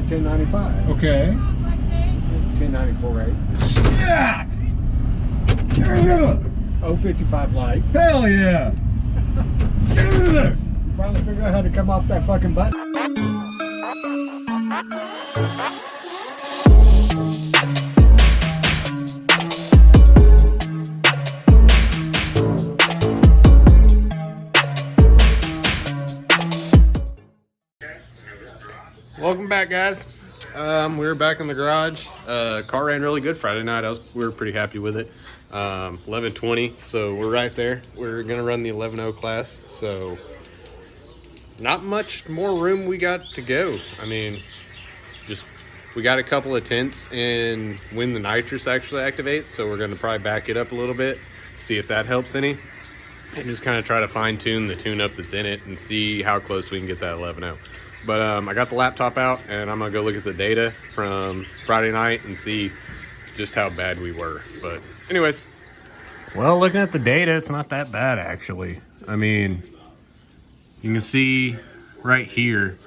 1095. Okay. 1094 Yes! 055 light. Hell yeah! Do this! Finally figured out how to come off that fucking button. Welcome back, guys. We were back in the garage. Car ran really good Friday night. We were pretty happy with it. 11:20, so we're right there. We're gonna run the 11:0 class, so not much more room we got to go. I mean, we got a couple of tents and when the nitrous actually activates, so we're gonna probably back it up a little bit, see if that helps any, and just kind of try to fine tune the tune-up that's in it and see how close we can get that 11:0. But I got the laptop out and I'm gonna go look at the data from Friday night and see just how bad we were. But anyways, well, looking at the data, it's not that bad actually. I mean, you can see right here,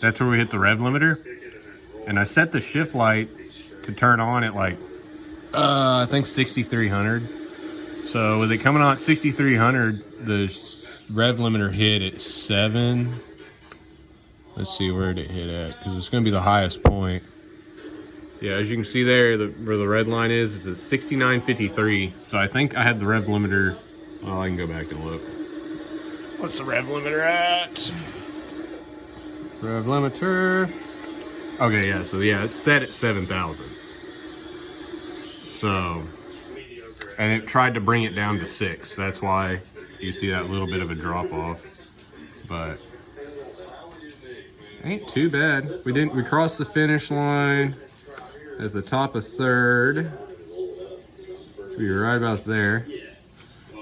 that's where we hit the rev limiter. And I set the shift light to turn on at like, I think 6,300. So with it coming on at 6,300, the rev limiter hit at 7. Let's see where it hit at, because it's going to be the highest point. Yeah, as you can see there, where the red line is, it's at 6953. So I think I had the rev limiter. Well, I can go back and look. What's the rev limiter at? Rev limiter. Okay, yeah, so yeah, it's set at 7,000. So, and it tried to bring it down to 6. That's why you see that little bit of a drop off. But ain't too bad. We crossed the finish line at the top of 3rd. We were right about there.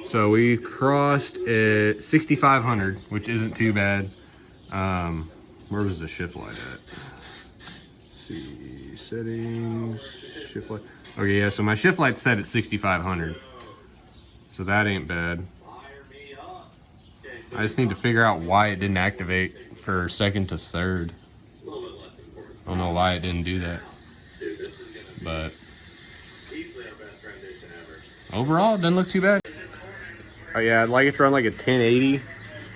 So we crossed at 6,500, which isn't too bad. Where was the shift light at? Let's see, settings, shift light. Okay, yeah, so my shift light's set at 6,500. So that ain't bad. I just need to figure out why it didn't activate for 2nd to 3rd. I don't know why it didn't do that. But overall, it doesn't look too bad. Oh yeah, I'd like it to run like a 1080,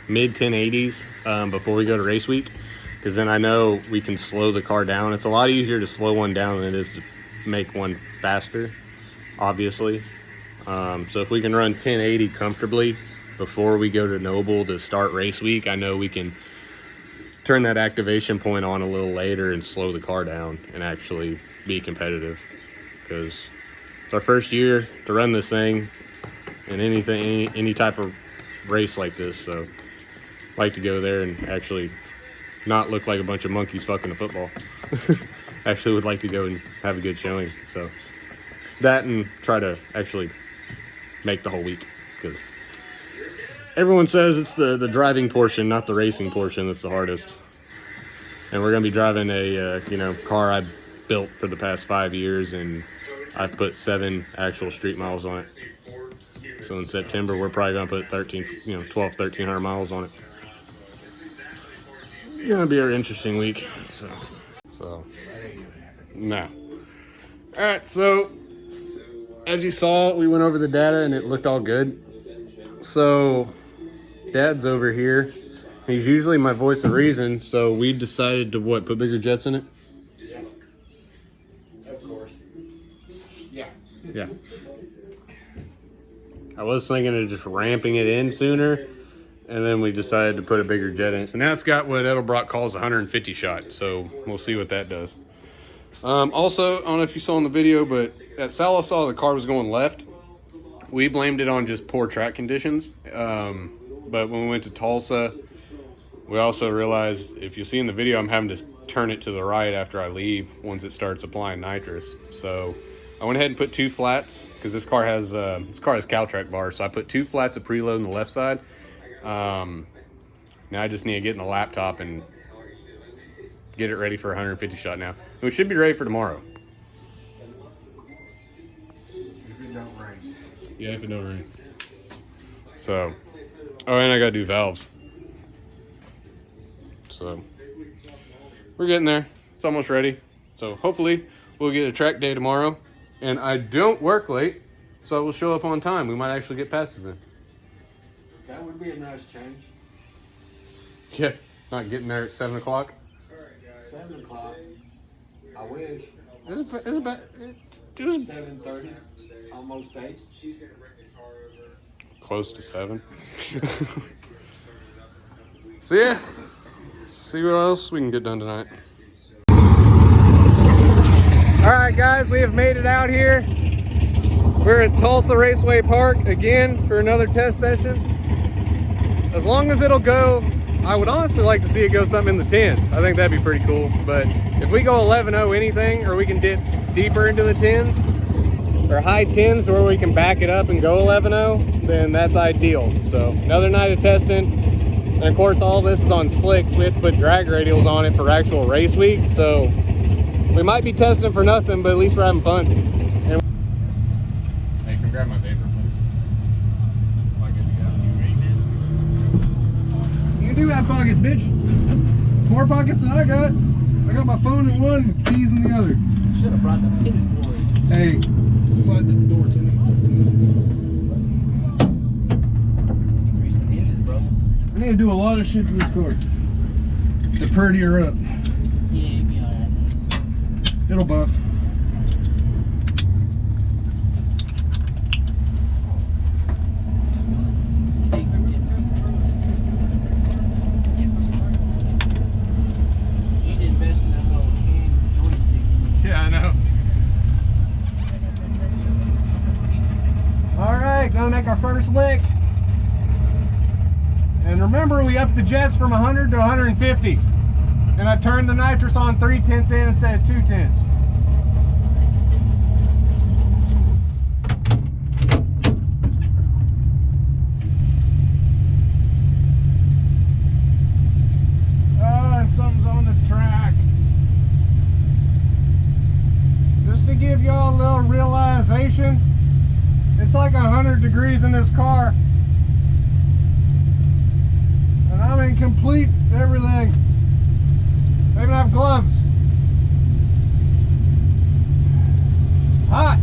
mid 1080s before we go to race week. Because then I know we can slow the car down. It's a lot easier to slow one down than it is to make one faster, obviously. So if we can run 1080 comfortably before we go to Noble to start race week, I know we can turn that activation point on a little later and slow the car down and actually be competitive. Because it's our first year to run this thing in any type of race like this. So I like to go there and actually not look like a bunch of monkeys fucking a football. Actually would like to go and have a good showing. So that, and try to actually make the whole week, because everyone says it's the driving portion, not the racing portion, that's the hardest. And we're gonna be driving a car I built for the past 5 years, and I've put 7 actual street miles on it. So in September, we're probably gonna put 1,300 miles on it. It's gonna be an interesting week. So no. All right, so as you saw, we went over the data and it looked all good. So Dad's over here. He's usually my voice of reason, so we decided to put bigger jets in it? Yeah. Of course. Yeah. Yeah. I was thinking of just ramping it in sooner, and then we decided to put a bigger jet in it. So now it's got what Edelbrock calls 150 shot, so we'll see what that does. Also, I don't know if you saw in the video, but at Sallisaw, the car was going left. We blamed it on just poor track conditions. But when we went to Tulsa, we also realized, if you see in the video, I'm having to turn it to the right after I leave once it starts applying nitrous. So I went ahead and put 2 flats, because this car has Caltrac bars. So I put 2 flats of preload on the left side. Now I just need to get in the laptop and get it ready for 150 shot now. We should be ready for tomorrow. If it don't rain. Yeah, if it don't rain. So, oh, and I gotta do valves. So we're getting there. It's almost ready. So hopefully we'll get a track day tomorrow. And I don't work late, so I will show up on time. We might actually get passes in. That would be a nice change. Yeah, not getting there at 7 o'clock. 7 o'clock. I wish. It's about 7:30. Almost 8. Close to 7. So yeah, see what else we can get done tonight. All right, guys, we have made it out here. We're at Tulsa Raceway Park again for another test session. As long as it'll go, I would honestly like to see it go something in the 10s. I think that'd be pretty cool. But if we go 11.0 anything, or we can dip deeper into the 10s, or high 10s where we can back it up and go 11.0, then that's ideal. So another night of testing. And of course, all this is on slicks. We have to put drag radials on it for actual race week. So we might be testing it for nothing, but at least we're having fun. And hey, can grab my paper, please? You do have pockets, bitch. More pockets than I got. I got my phone in one, keys in the other. Should have brought the pin for it. Hey, slide the door to me. Grease the hinges, bro. I need to do a lot of shit to this car to purdy her up. Yeah, you'll be alright. It'll buff. You need to invest in that little hand joystick. Yeah, I know. All right, gonna make our first lick. And remember, we upped the jets from 100 to 150. And I turned the nitrous on 3/10 in instead of 2/10. Oh, and something's on the track. Just to give y'all a little realization, it's like 100 degrees in this car. And I'm in complete everything. I even have gloves. Hot.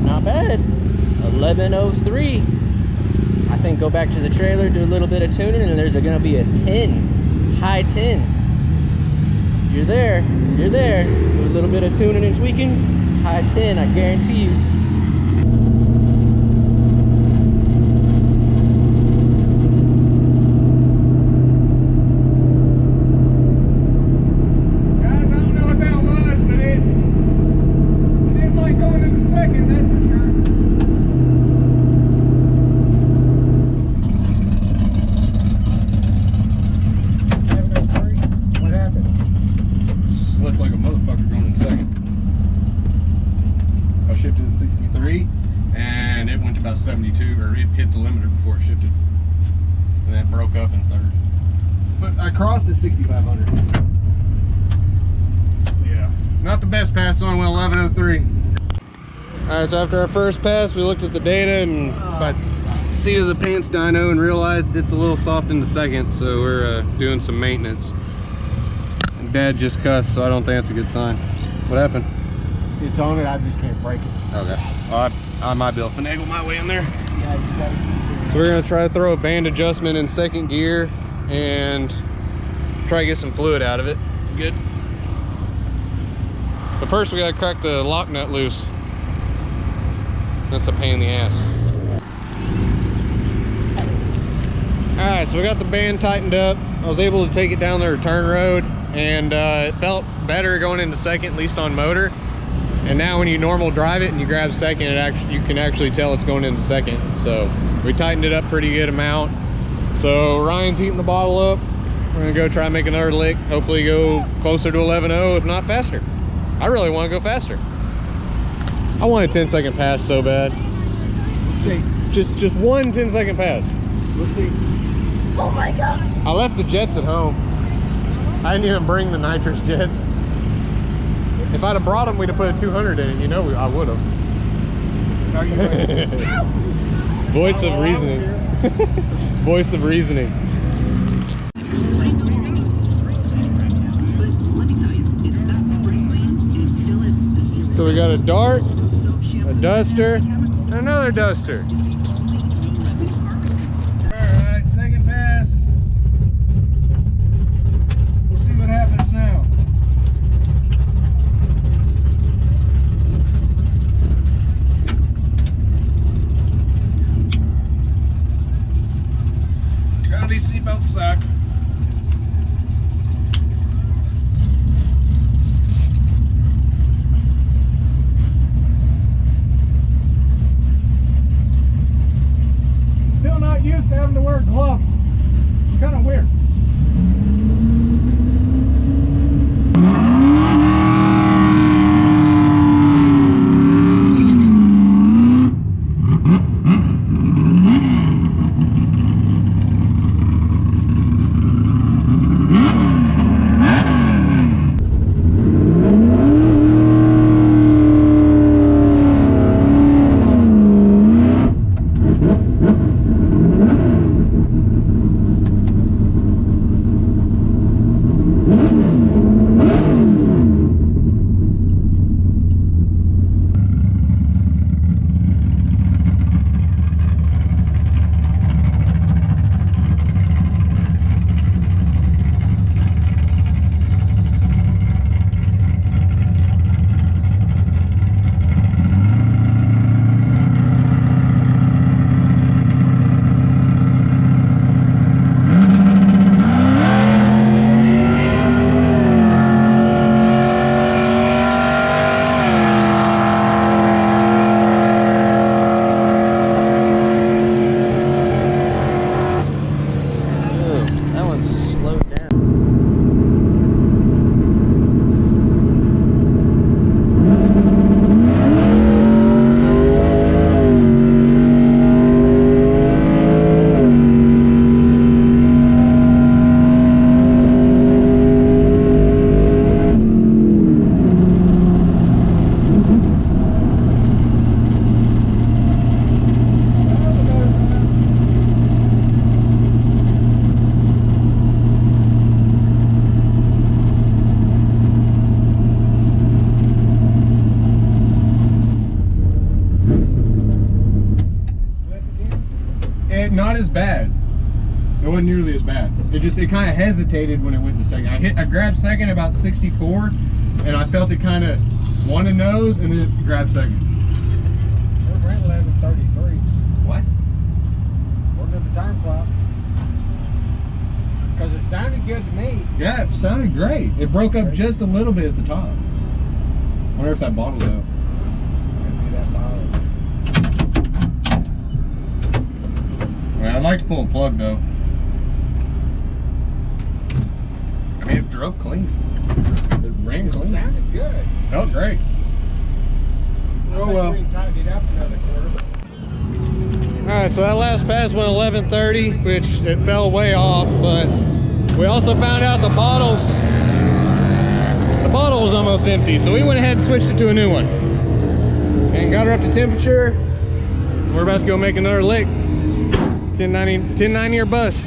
Not bad. 11:03. I think go back to the trailer, do a little bit of tuning, and there's gonna be a 10, high 10. You're there. You're there. Do a little bit of tuning and tweaking, high 10. I guarantee you. Guys, I don't know what that was, but it didn't like going into second, that's for sure. What happened? Slipped like a motherfucker going in second. I shifted to 63 and it went to about 72, or it hit the limiter before it shifted. And then it broke up in third. But I crossed at 6,500. Yeah. Not the best pass on, went 11:03. All right, so after our first pass, we looked at the data and by seat of the pants dyno and realized it's a little soft in the second, so we're doing some maintenance. And Dad just cussed, so I don't think that's a good sign. What happened? It's on it, I just can't break it. Okay. Well, I might be able to finagle my way in there. Yeah, you gotta keep So we're gonna try to throw a band adjustment in second gear and try to get some fluid out of it. Good. But first we gotta crack the lock nut loose. That's a pain in the ass. All right, so we got the band tightened up. I was able to take it down the return road, and it felt better going into second, at least on motor. And now when you normal drive it and you grab second, you can actually tell it's going into second. So we tightened it up pretty good amount. So Ryan's heating the bottle up. We're gonna go try and make another lick. Hopefully go closer to 11.0, if not faster. I really want to go faster. I want a 10-second pass so bad. Let's see. Just one 10-second pass. Let's see. Oh my god. I left the jets at home. I didn't even bring the nitrous jets. If I'd have brought them, we'd have put a 200 in it. You know, I would have. Are you ready? Voice of reasoning. Voice of reasoning. So we got a dart, a duster, and another duster. Alright, second pass. We'll see what happens now. These seatbelts suck. Still not used to having to wear gloves. It's kind of weird. Not as bad. It wasn't nearly as bad. It kind of hesitated when it went to second. I grabbed second about 64, and I felt it kind of want to nose, and then it grabbed second. We're at 11:33. What? We're at the time clock. Because it sounded good to me. Yeah, it sounded great. It broke up just a little bit at the top. Wonder if that bottle's out. Could be that bottle. Well, I'd like to pull a plug though. I mean, it drove clean. It ran clean. Sounded good. Felt great. Oh well. We can tighten it up another quarter. All right, so that last pass went 11:30, which it fell way off, but we also found out the bottle was almost empty, so we went ahead and switched it to a new one. And got her up to temperature. We're about to go make another lick. 1090 or bust.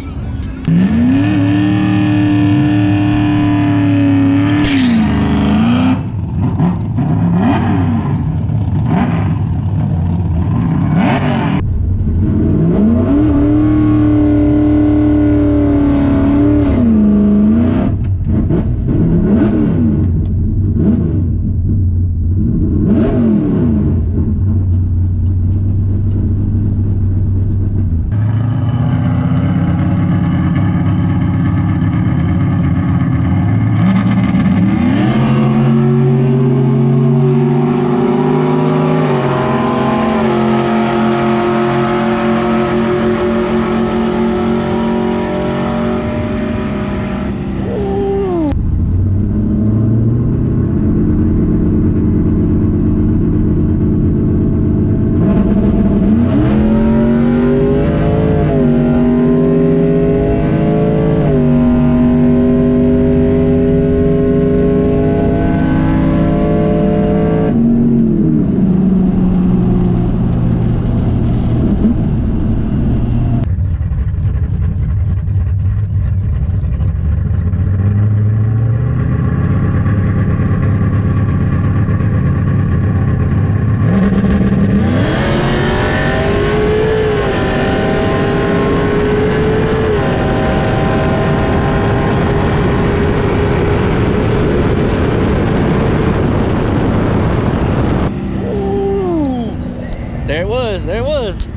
There it was.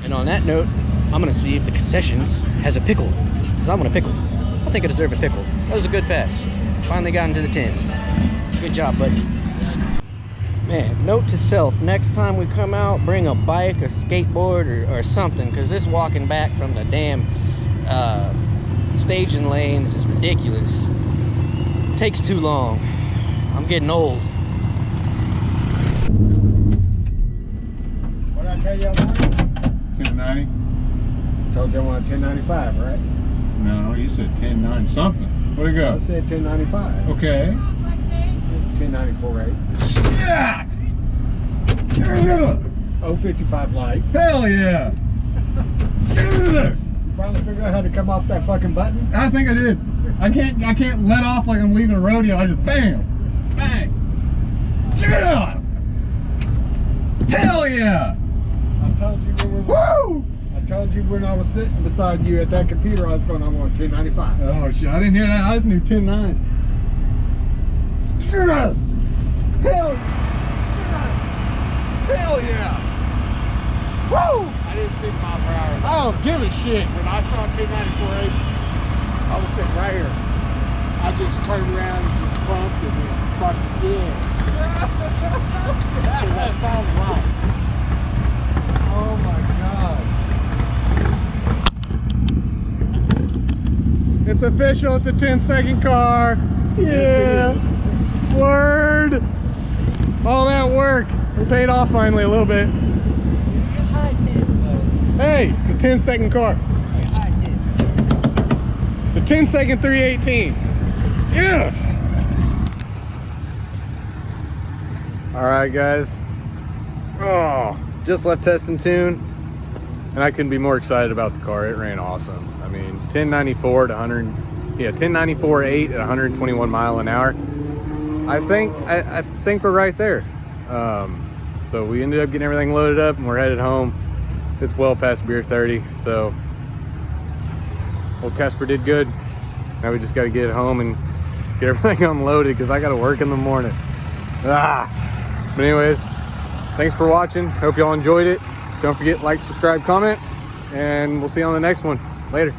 And on that note, I'm gonna see if the concessions has a pickle, because I want a pickle. I think I deserve a pickle. That was a good pass. Finally got into the 10s. Good job, buddy. Man, note to self, next time we come out, bring a bike, a skateboard, or something, because this walking back from the damn staging lanes is ridiculous. Takes too long. I'm getting old. What I tell you about it? 1090? Told you I wanted 1095, right? No, you said 1090 something. Where'd it I go? said 1095. Okay. 1094.8. Yes! 055 light. Hell yeah! Yes! You finally figured out how to come off that fucking button? I think I did. I can't let off like I'm leaving a rodeo. I just bam, bang. Yeah! Hell yeah! I told you when we were. Woo! I told you when I was sitting beside you at that computer, I was going, I want 1095. Oh shit! I didn't hear that. I just knew 10.9. Yes! Hell! Yes! Hell yeah! Woo! I didn't see mile per hour. I don't give a shit. When I saw 1094.8, I was sitting right here. I just turned around and just bumped and then fucked again. Because that sounds right. Oh my God. It's official. It's a 10-second car. Yeah. Yes, Word. All that work. We paid off finally a little bit. Hey, it's a 10-second car. The 10-second 318. Yes. All right, guys. Oh, just left test and tune, and I couldn't be more excited about the car. It ran awesome. I mean, 1094 to 100. Yeah, 1094.8 at 121 mile an hour. I think we're right there. So we ended up getting everything loaded up, and we're headed home. It's well past beer 30, so old Casper did good. Now we just got to get home and get everything unloaded because I got to work in the morning. But anyways, thanks for watching. Hope y'all enjoyed it. Don't forget, like, subscribe, comment, and we'll see you on the next one. Later.